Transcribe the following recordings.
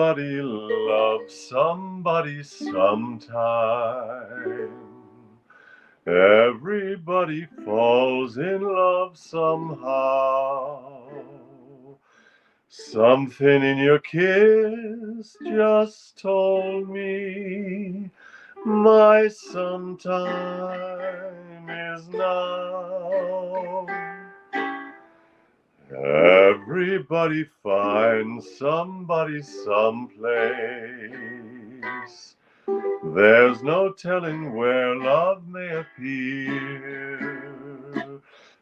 Everybody loves somebody sometime. Everybody falls in love somehow. Something in your kiss just told me my sometime is now. Everybody finds somebody someplace. There's no telling where love may appear.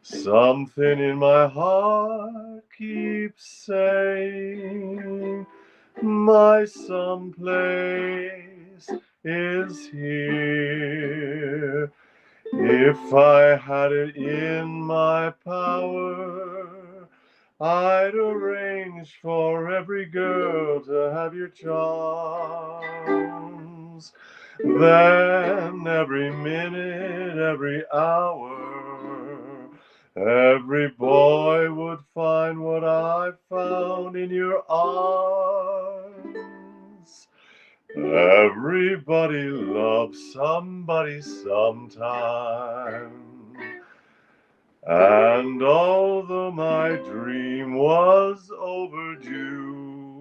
Something in my heart keeps saying my someplace is here. If I had it in my power, I'd arrange for every girl to have your charms. Then every minute, every hour, every boy would find what I found in your arms. Everybody loves somebody sometime. And although my dream was overdue,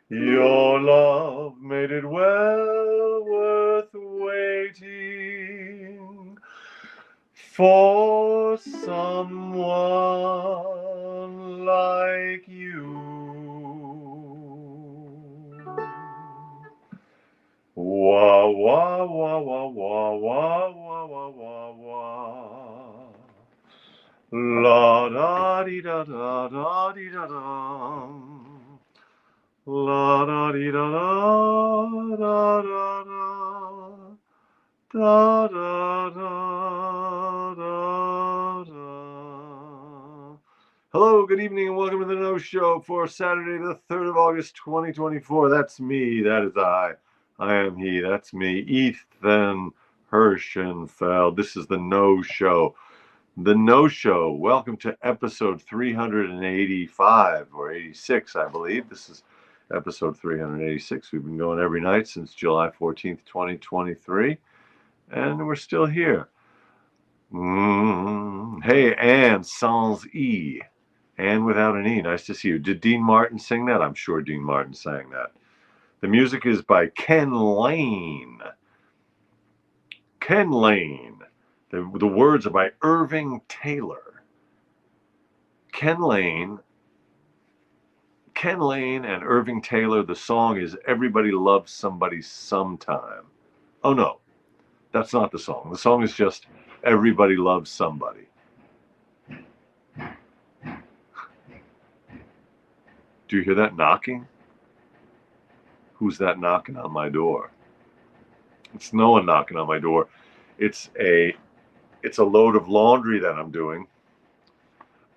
your love made it well worth waiting for someone like you. Wah, wah, wah, wah, wah, wah, wah, wah, wah, wah. La da dee da da da dee da da. La da dee da da da da da da da da da. Hello, good evening, and welcome to the No Show for Saturday, the 3rd of August, 2024. That's me, that is I am he, that's me, Ethan Hirschenfeld. This is the No Show. The No Show. Welcome to episode 385 or 86, I believe. This is episode 386. We've been going every night since July 14th, 2023, and we're still here. Hey, Anne, sans E. Anne without an E. Nice to see you. Did Dean Martin sing that? I'm sure Dean Martin sang that. The music is by Ken Lane. Ken Lane. The words are by Irving Taylor. Ken Lane and Irving Taylor. The song is Everybody Loves Somebody Sometime. Oh no, that's not the song. The song is just Everybody Loves Somebody. Do you hear that knocking? Who's that knocking on my door? It's no one knocking on my door. It's a load of laundry that I'm doing.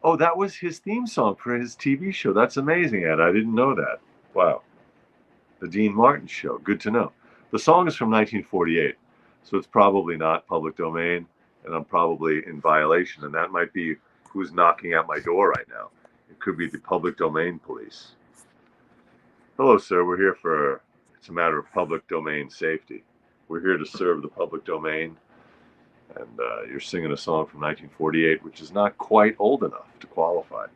Oh, that was his theme song for his TV show. That's amazing, Ed. I didn't know that. Wow. The Dean Martin Show. Good to know. The song is from 1948, so it's probably not public domain, and I'm probably in violation, and that might be who's knocking at my door right now. It could be the public domain police. Hello, sir. We're here for, it's a matter of public domain safety. We're here to serve the public domain. And you're singing a song from 1948, which is not quite old enough to qualify.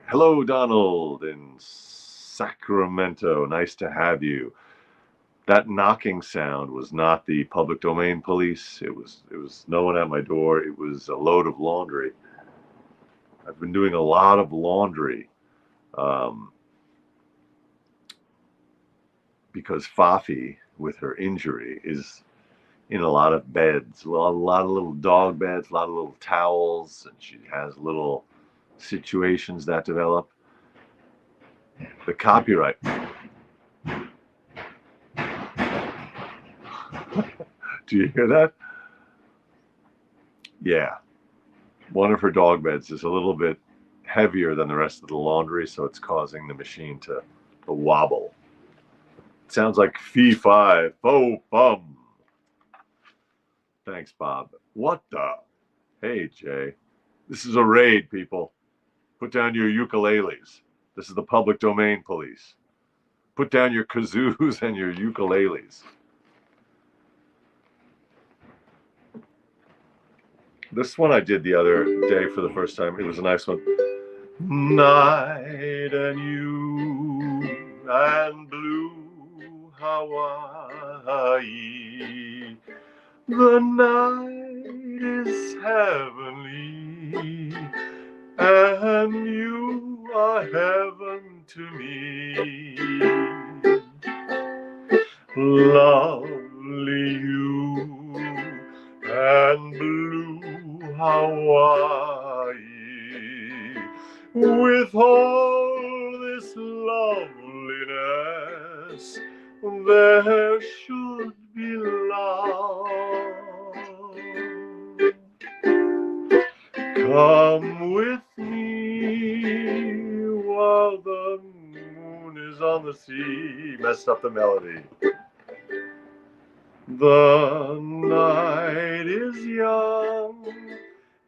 Hello, Donald in Sacramento. Nice to have you. That knocking sound was not the public domain police. It was no one at my door. It was a load of laundry. I've been doing a lot of laundry. Because Fafi, with her injury, is in a lot of beds, a lot of little dog beds, a lot of little towels, and she has little situations that develop. The copyright. Do you hear that? Yeah. One of her dog beds is a little bit heavier than the rest of the laundry, so it's causing the machine to wobble. Sounds like fee fi fo fum. Thanks, Bob. What the? Hey, Jay. This is a raid, people. Put down your ukuleles. This is the public domain police. Put down your kazoos and your ukuleles. This one I did the other day for the first time. It was a nice one. Night and you and blue Hawaii. The night is heavenly, and you are heaven to me. Lovely you and blue Hawaii. With all this loveliness, there should be love. Come with me while the moon is on the sea. Messed up the melody. The night is young,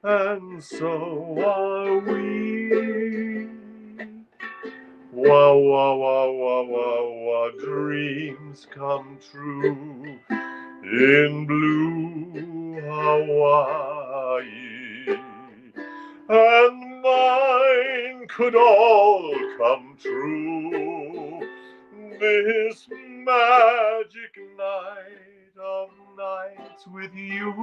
and so are we. Wah, wah, wah, wah, wah, wah, dreams come true in blue Hawaii. And mine could all come true this magic night of nights with you.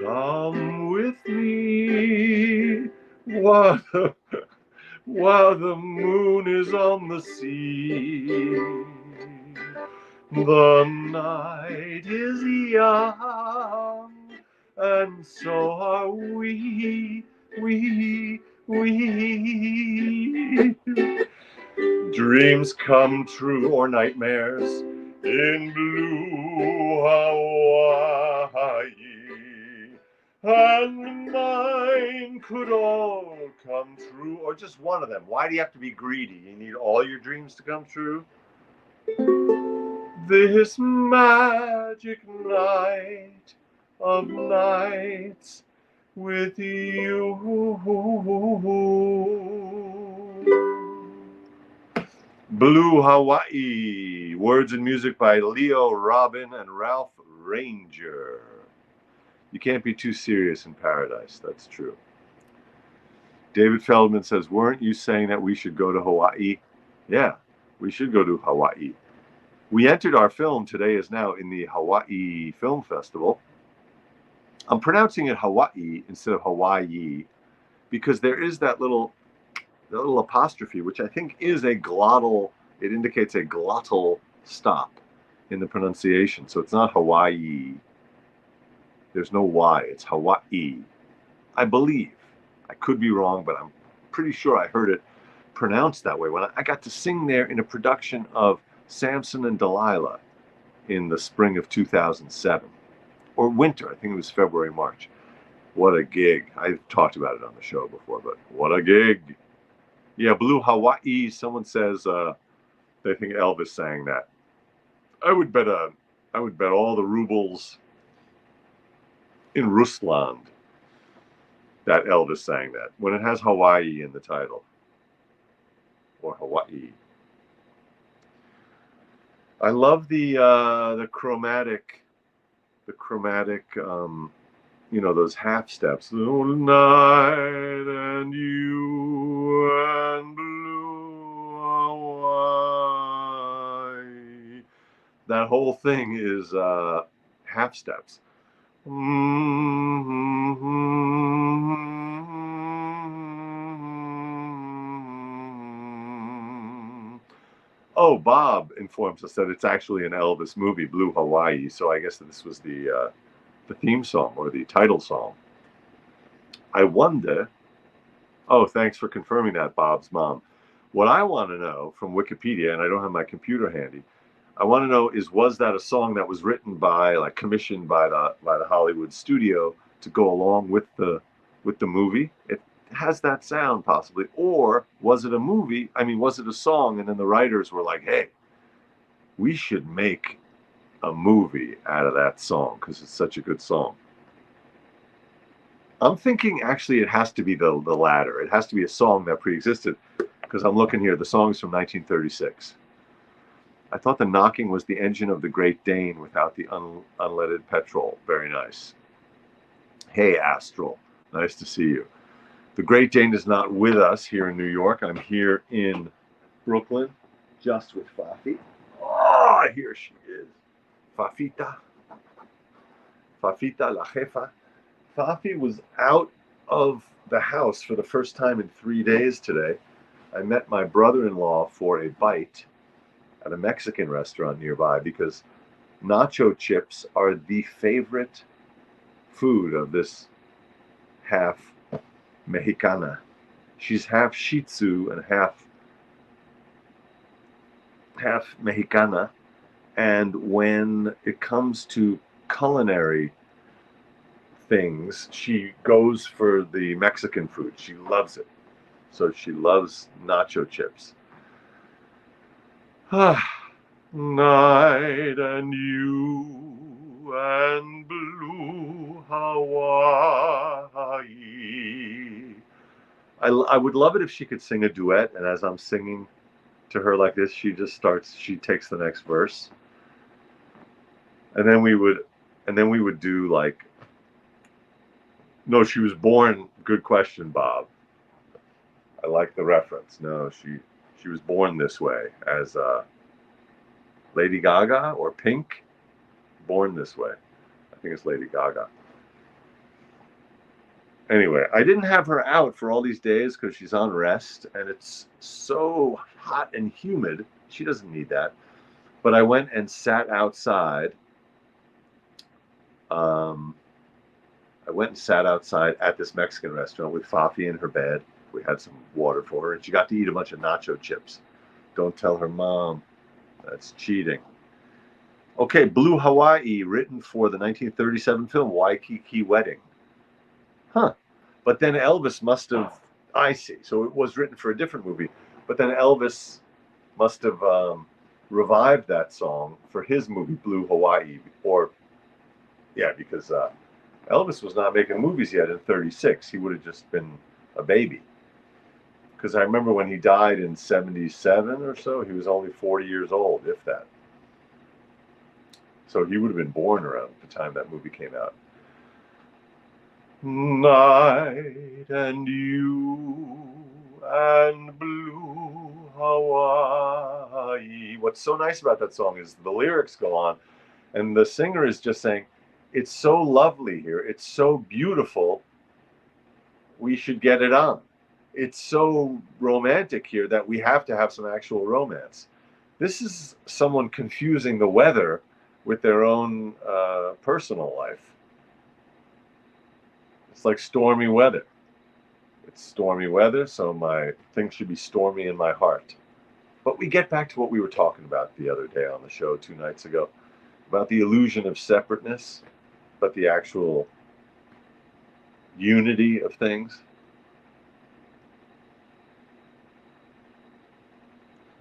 Come with me while the moon is on the sea. The night is young, and so are we. Dreams come true or nightmares in blue Hawaii. And mine could all come true, or just one of them. Why do you have to be greedy? You need all your dreams to come true? This magic night of nights with you. Blue Hawaii. Words and music by Leo Robin and Ralph Ranger. You can't be too serious in paradise. That's true. David Feldman says, weren't you saying that we should go to Hawaii? Yeah, we should go to Hawaii. We entered our film Today Is Now in the Hawaii Film Festival. I'm pronouncing it Hawaii instead of Hawaii because there is that little apostrophe, which I think is a glottal, it indicates a glottal stop in the pronunciation. So it's not Hawaii. There's no Y, it's Hawaii. I believe. I could be wrong, but I'm pretty sure I heard it pronounced that way. When I got to sing there in a production of Samson and Delilah in the spring of 2007. Or winter, I think it was February, March. What a gig. I've talked about it on the show before, but what a gig. Yeah, Blue Hawaii, someone says they think Elvis sang that. I would bet all the rubles in Rusland that Elvis sang that when it has Hawaii in the title, or Hawaii. I love the chromatic, those half steps. Oh, night and you and blue Hawaii. That whole thing is half steps. Oh, Bob informs us that it's actually an Elvis movie, Blue Hawaii. So I guess that this was the theme song or the title song. I wonder. Oh, thanks for confirming that, Bob's mom. What I want to know from Wikipedia, and I don't have my computer handy, I want to know is, was that a song that was written by, like, commissioned by the Hollywood studio to go along with the movie? It has that sound possibly, or was it a movie? I mean, was it a song, and then the writers were like, "Hey, we should make a movie out of that song because it's such a good song." I'm thinking actually it has to be the latter. It has to be a song that pre-existed because I'm looking here. The song is from 1936. I thought the knocking was the engine of the Great Dane without the unleaded petrol. Very nice. Hey, Astral. Nice to see you. The Great Dane is not with us here in New York. I'm here in Brooklyn, just with Fafi. Oh, here she is. Fafita. Fafita la jefa. Fafi was out of the house for the first time in 3 days today. I met my brother-in-law for a bite at a Mexican restaurant nearby because nacho chips are the favorite food of this half Mexicana. She's half Shih Tzu and half Mexicana. And when it comes to culinary things, she goes for the Mexican food. She loves it. So she loves nacho chips. Night and you and blue Hawaii. I would love it if she could sing a duet, and as I'm singing to her like this, she takes the next verse. And then we would do like, no, she was born, good question, Bob. I like the reference. No, she was born this way as Lady Gaga or Pink. Born this way. I think it's Lady Gaga. Anyway, I didn't have her out for all these days because she's on rest and it's so hot and humid. She doesn't need that. But I went and sat outside. I went and sat outside at this Mexican restaurant with Fafi in her bed. We had some water for her, and she got to eat a bunch of nacho chips. Don't tell her mom. That's cheating. Okay, Blue Hawaii, written for the 1937 film Waikiki Wedding. Huh. But then Elvis must have, I see. So it was written for a different movie. But then Elvis must have revived that song for his movie Blue Hawaii. Or, yeah, because Elvis was not making movies yet in 36. He would have just been a baby. Because I remember when he died in 77 or so, he was only 40 years old, if that. So he would have been born around the time that movie came out. Night and you and blue Hawaii. What's so nice about that song is the lyrics go on, and the singer is just saying, it's so lovely here. It's so beautiful. We should get it on. It's so romantic here that we have to have some actual romance. This is someone confusing the weather with their own personal life. It's like stormy weather. It's stormy weather, so my things should be stormy in my heart. But we get back to what we were talking about the other day on the show 2 nights ago, about the illusion of separateness, but the actual unity of things.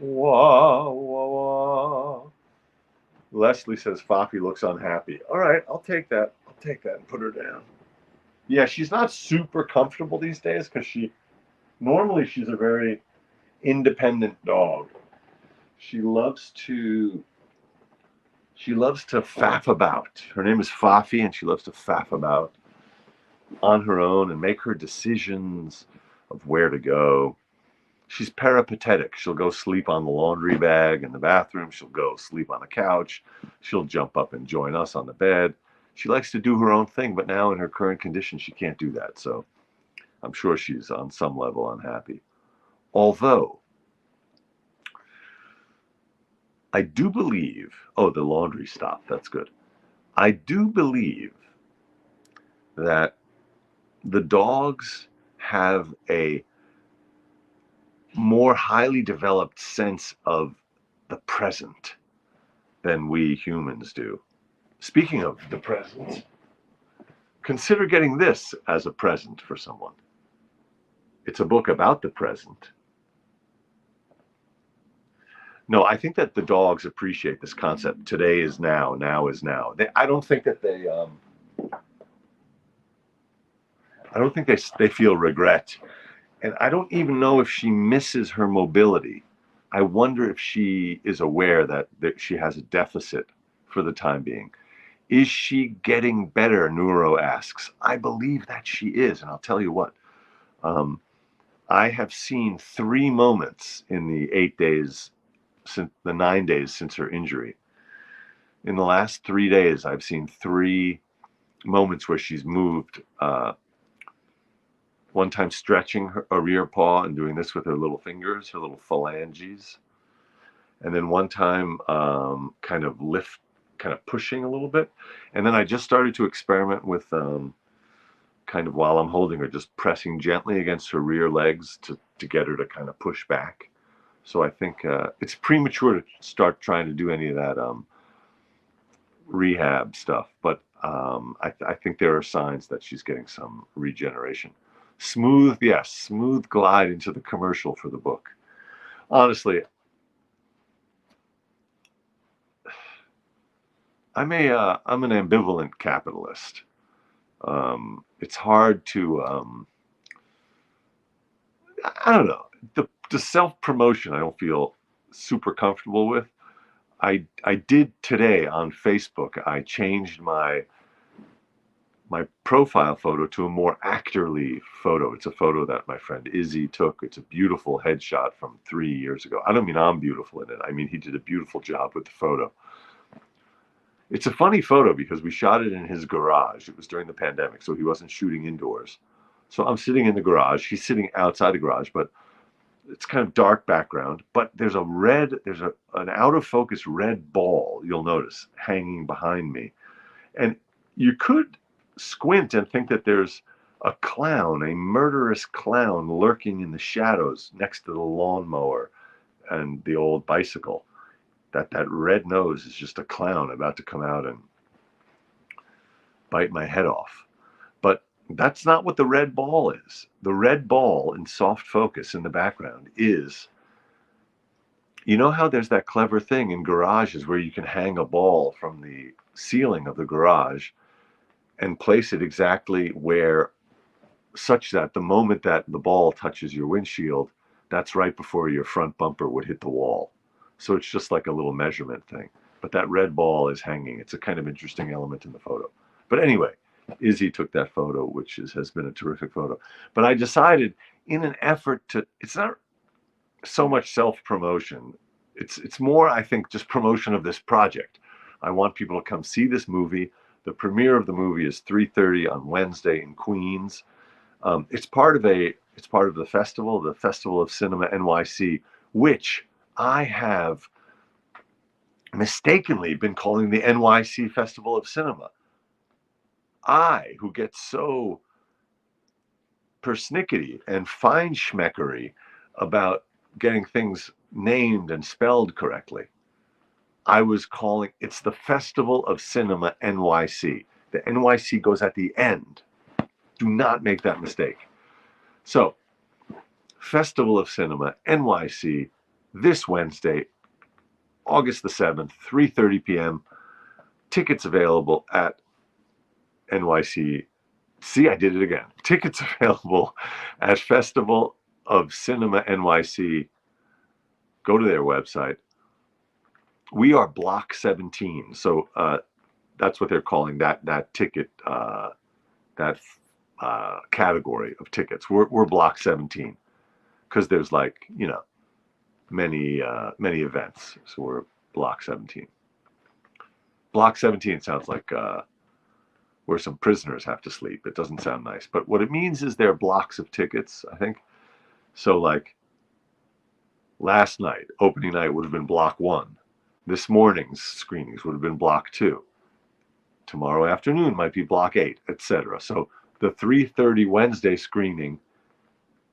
Wah, wah, wah. Leslie says Fafi looks unhappy. All right, I'll take that. I'll take that and put her down. Yeah, she's not super comfortable these days because normally she's a very independent dog. She loves to faff about. Her name is Fafi, and she loves to faff about on her own and make her decisions of where to go. She's peripatetic. She'll go sleep on the laundry bag in the bathroom. She'll go sleep on the couch. She'll jump up and join us on the bed. She likes to do her own thing, but now in her current condition, she can't do that. So I'm sure she's on some level unhappy. Although I do believe, oh, the laundry stopped. That's good. I do believe that the dogs have a more highly developed sense of the present than we humans do. Speaking of the present, consider getting this as a present for someone. It's a book about the present. No, I think that the dogs appreciate this concept. Today is now. Now is now. I don't think that they. I don't think they feel regret, and I don't even know if she misses her mobility. I wonder if she is aware that she has a deficit for the time being. Is she getting better? Neuro asks. I believe that she is, and I'll tell you what. Um, I have seen 3 moments in the 8 days, since the 9 days since her injury. In the last 3 days, I've seen 3 moments where she's moved. One time stretching a rear paw and doing this with her little fingers, her little phalanges. And then one time kind of pushing a little bit. And then I just started to experiment with kind of while I'm holding her, just pressing gently against her rear legs to get her to kind of push back. So I think it's premature to start trying to do any of that rehab stuff, but I think there are signs that she's getting some regeneration. Smooth, yes, smooth glide into the commercial for the book. Honestly, I'm an ambivalent capitalist. It's hard to I don't know, the self promotion. I don't feel super comfortable with. I did today on Facebook. I changed my profile photo to a more actorly photo. It's a photo that my friend Izzy took. It's a beautiful headshot from 3 years ago. I don't mean I'm beautiful in it. I mean he did a beautiful job with the photo. It's a funny photo because we shot it in his garage. It was during the pandemic, so he wasn't shooting indoors. So I'm sitting in the garage. He's sitting outside the garage, but it's kind of dark background. But there's an out of focus red ball, you'll notice, hanging behind me. And you could squint and think that there's a clown, a murderous clown lurking in the shadows next to the lawnmower and the old bicycle. That red nose is just a clown about to come out and bite my head off. But that's not what the red ball is. The red ball in soft focus in the background is, you know how there's that clever thing in garages where you can hang a ball from the ceiling of the garage and place it exactly where, such that the moment that the ball touches your windshield, that's right before your front bumper would hit the wall. So it's just like a little measurement thing. But that red ball is hanging. It's a kind of interesting element in the photo. But anyway, Izzy took that photo, which has been a terrific photo. But I decided, in an effort to, it's not so much self-promotion. It's more, I think, just promotion of this project. I want people to come see this movie. The premiere of the movie is 3:30 on Wednesday in Queens. It's part of the Festival of Cinema NYC, which I have mistakenly been calling the NYC Festival of Cinema. I, who gets so persnickety and feinschmeckery about getting things named and spelled correctly, I was calling it's the Festival of Cinema NYC. The NYC goes at the end. Do not make that mistake. So, Festival of Cinema NYC this Wednesday, August the 7th, 3:30 p.m. Tickets available at NYC. See, I did it again. Tickets available at Festival of Cinema NYC. Go to their website. We are Block 17, so that's what they're calling that ticket, that category of tickets. We're Block 17 because there's many events, so we're Block 17. Block 17 sounds like where some prisoners have to sleep. It doesn't sound nice, but what it means is there are blocks of tickets, I think. So last night, opening night would have been Block 1. This morning's screenings would have been block 2. Tomorrow afternoon might be block 8, etc. So the 3:30 Wednesday screening,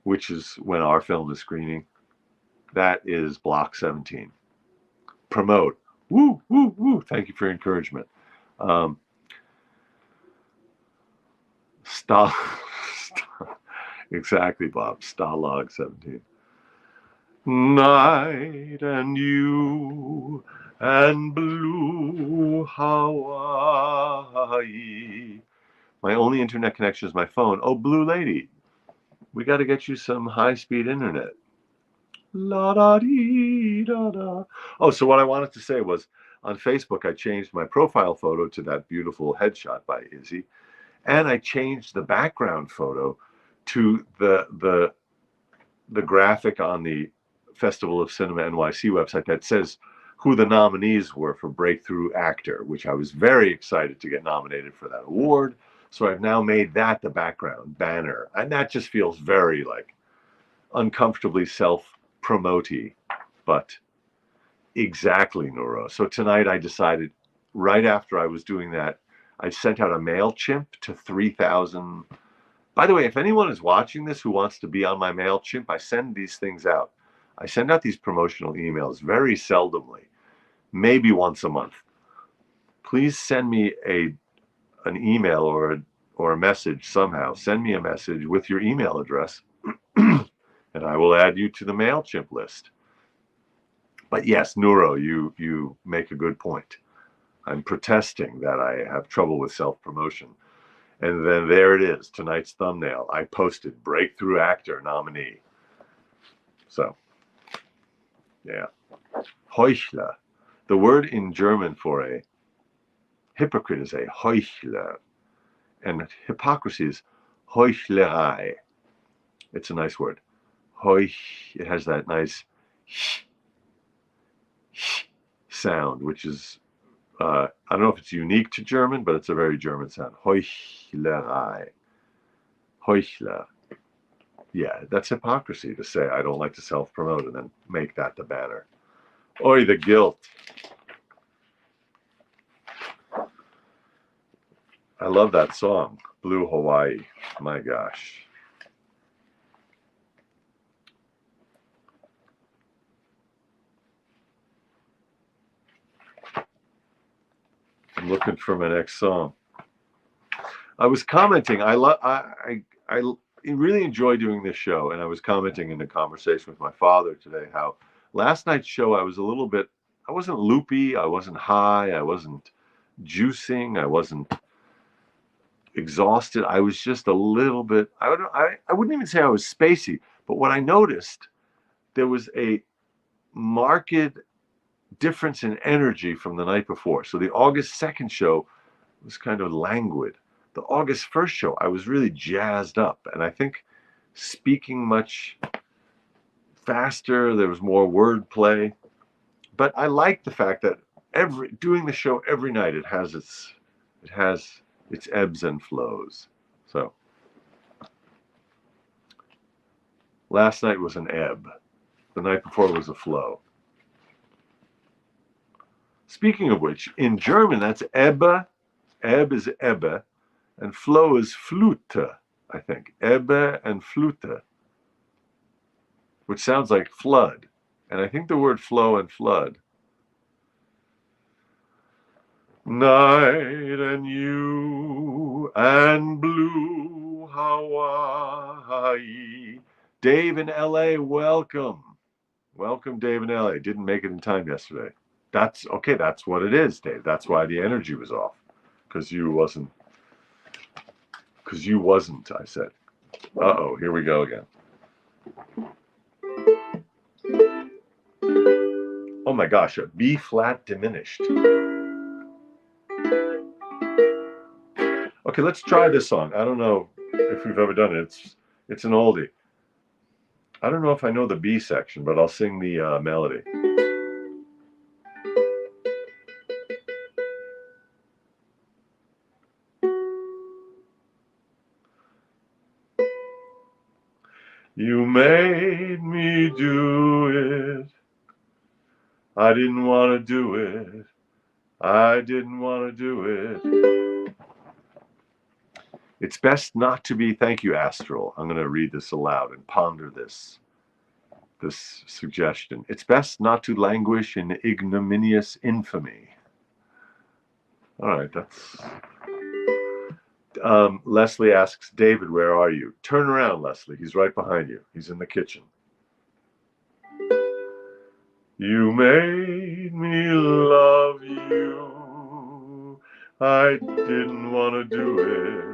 which is when our film is screening, that is block 17. Promote. Woo, woo, woo. Thank you for your encouragement. Exactly, Bob. Stalag 17. Night and you and blue Hawaii. My only internet connection is my phone. Oh, Blue Lady, we got to get you some high-speed internet. La da dee da da. Oh, so what I wanted to say was, on Facebook, I changed my profile photo to that beautiful headshot by Izzy, and I changed the background photo to the graphic on the Festival of Cinema NYC website that says who the nominees were for Breakthrough Actor, which I was very excited to get nominated for that award. So I've now made that the background banner, and that just feels very like uncomfortably self-promoty, but exactly, Nora. So tonight I decided, right after I was doing that, I sent out a MailChimp to 3,000. By the way, if anyone is watching this who wants to be on my MailChimp, I send these things out. I send out these promotional emails very seldomly, maybe once a month. Please send me an email or a message somehow. Send me a message with your email address, and I will add you to the MailChimp list. But yes, Nuro, you make a good point. I'm protesting that I have trouble with self-promotion. And then there it is, tonight's thumbnail. I posted Breakthrough Actor nominee. So, yeah. Heuchler. The word in German for a hypocrite is a Heuchler. And hypocrisy is Heuchlerei. It's a nice word. It has that nice sound, which is, I don't know if it's unique to German, but it's a very German sound. Heuchlerei. Heuchler. Yeah, that's hypocrisy to say I don't like to self-promote and then make that the banner. Oi, the guilt. I love that song, Blue Hawaii. My gosh. I'm looking for my next song. I was commenting. I really enjoy doing this show, and I was commenting in a conversation with my father today how last night's show I was a little bit. I wasn't loopy. I wasn't high. I wasn't juicing. I wasn't exhausted. I was just a little bit. I wouldn't even say I was spacey, but what I noticed, there was a marked difference in energy from the night before. So the August 2nd show was kind of languid. The August 1st show, I was really jazzed up, and I think speaking much faster, there was more wordplay. But I like the fact that doing the show every night, it has its ebbs and flows. So last night was an ebb. The night before was a flow. Speaking of which, in German, that's Ebbe. Ebb is Ebbe, and flow is Flute, I think. Ebbe and Flute, which sounds like flood. And I think the word flow and flood. Night and you and blue Hawaii. Dave in LA, welcome. Welcome, Dave in LA. Didn't make it in time yesterday. That's okay. That's what it is, Dave. That's why the energy was off. Because you wasn't, I said. Uh-oh, here we go again. Oh my gosh, a B flat diminished. Okay, let's try this song. I don't know if we've ever done it. It's an oldie. I don't know if I know the B section, but I'll sing the melody. You made me do it. I didn't want to do it. I didn't want to do it. It's best not to be, thank you, Astral. I'm going to read this aloud and ponder this suggestion. It's best not to languish in ignominious infamy. All right, that's... Leslie asks, David, where are you? Turn around, Leslie. He's right behind you. He's in the kitchen. You made me love you. I didn't want to do it.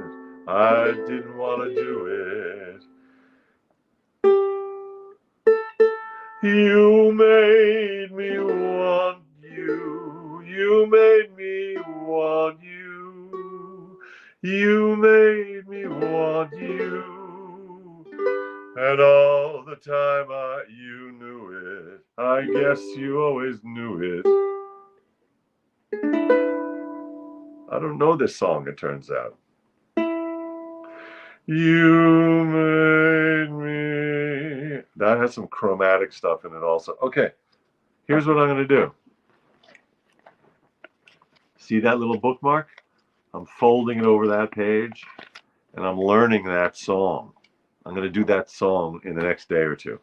I didn't want to do it. You made me want you. You made me want you. You made me want you. And all the time you knew it. I guess you always knew it. I don't know this song, it turns out. You made me... That has some chromatic stuff in it also. Okay, here's what I'm going to do. See that little bookmark? I'm folding it over that page, and I'm learning that song. I'm going to do that song in the next day or two.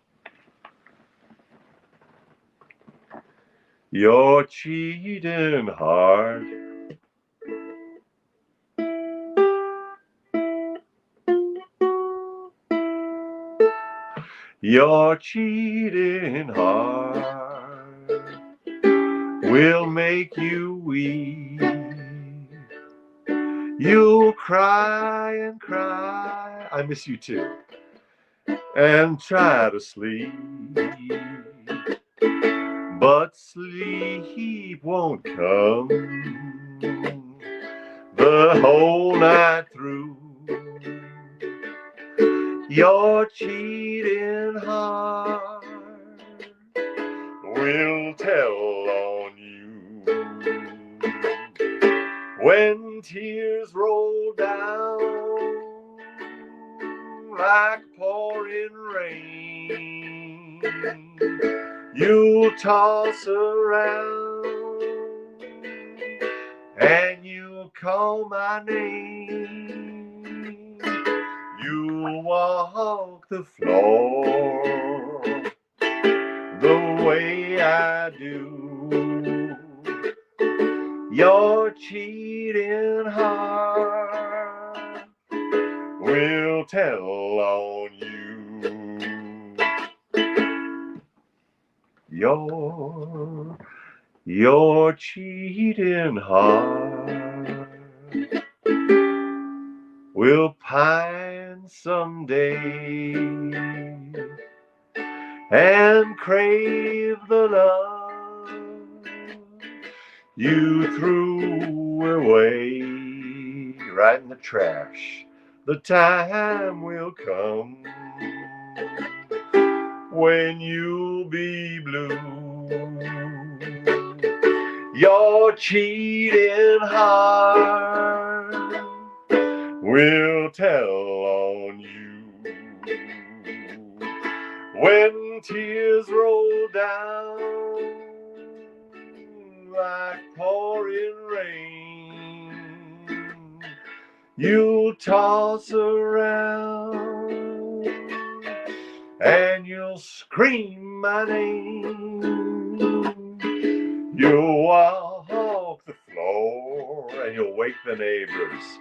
You're cheating hard. You're cheating hard. Will make you weep. You'll cry and cry. I miss you too. And try to sleep. But sleep won't come the whole night through. You're cheating hard. We'll tell on you. When tears roll down like pouring rain, you'll toss around and you'll call my name. You'll walk the floor the way I do. You're cheating hard. We'll tell on you. You're cheating hard. We'll pine someday and crave the love you threw away right in the trash. The time will come when you'll be blue. You're cheating hard. We'll tell on you. When tears roll down like pouring rain, you'll toss around and you'll scream my name. You'll walk the floor and you'll wake the neighbors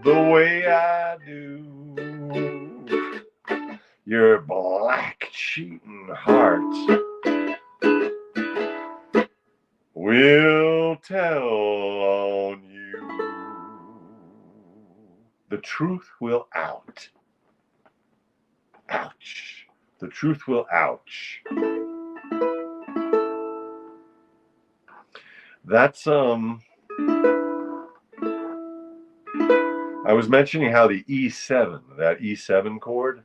the way I do. Your black cheating heart will tell on you. The truth will out. Ouch. The truth will ouch. That's I was mentioning how the E7, that E7 chord,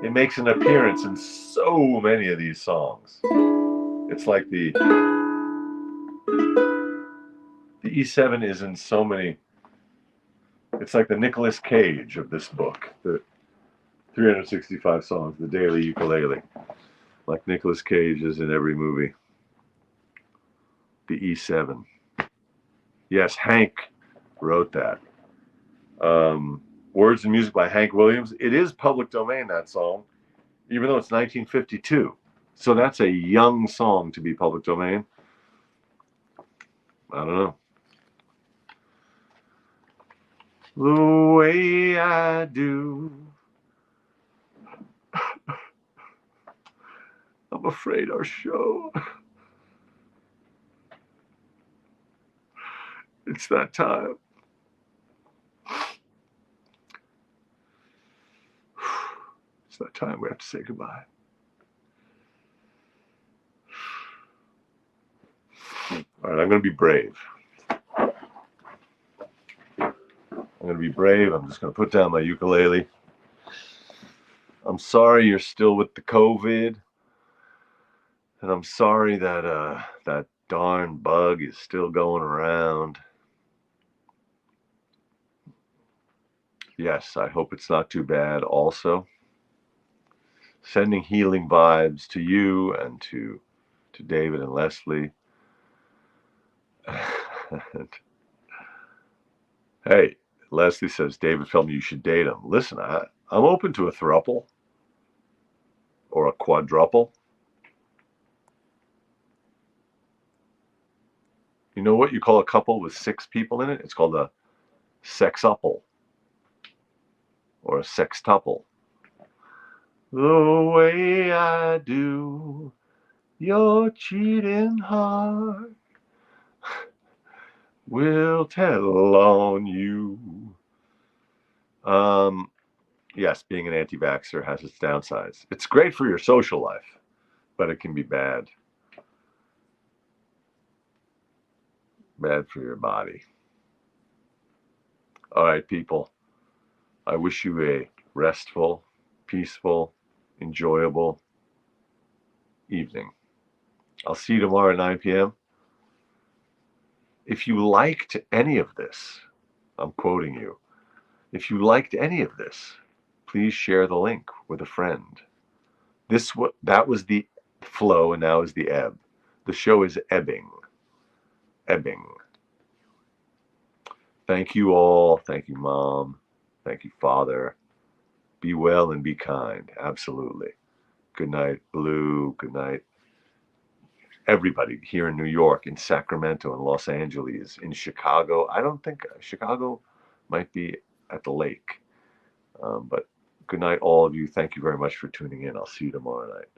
it makes an appearance in so many of these songs. It's like the E7 is in so many. It's like the Nicolas Cage of this book. 365 songs, the daily ukulele. Like Nicolas Cage is in every movie. The E7. Yes, Hank wrote that. Words and music by Hank Williams. It is public domain, that song, even though it's 1952. So that's a young song to be public domain. I don't know. The way I do. I'm afraid our show. It's that time. It's that time we have to say goodbye. All right, I'm going to be brave. I'm going to be brave. I'm just going to put down my ukulele. I'm sorry you're still with the COVID. And I'm sorry that that darn bug is still going around. Yes, I hope it's not too bad also. Sending healing vibes to you and to David and Leslie. And, hey, Leslie says, David told me you should date him. Listen, I'm open to a throuple or a quadruple. You know what you call a couple with 6 people in it? It's called a sexuple or a sextuple. The way I do, your cheating heart will tell on you. Yes, being an anti-vaxxer has its downsides. It's great for your social life, but it can be bad. Bad for your body. All right, people. I wish you a restful, peaceful, enjoyable evening. I'll see you tomorrow at 9 p.m. If you liked any of this, I'm quoting you. If you liked any of this, please share the link with a friend. That was the flow, and now is the ebb. The show is ebbing. Ebbing. Thank you all. Thank you, Mom. Thank you, Father. Be well and be kind. Absolutely. Good night, Blue. Good night, everybody here in New York, in Sacramento, in Los Angeles, in Chicago. I don't think Chicago might be at the lake. But good night, all of you. Thank you very much for tuning in. I'll see you tomorrow night.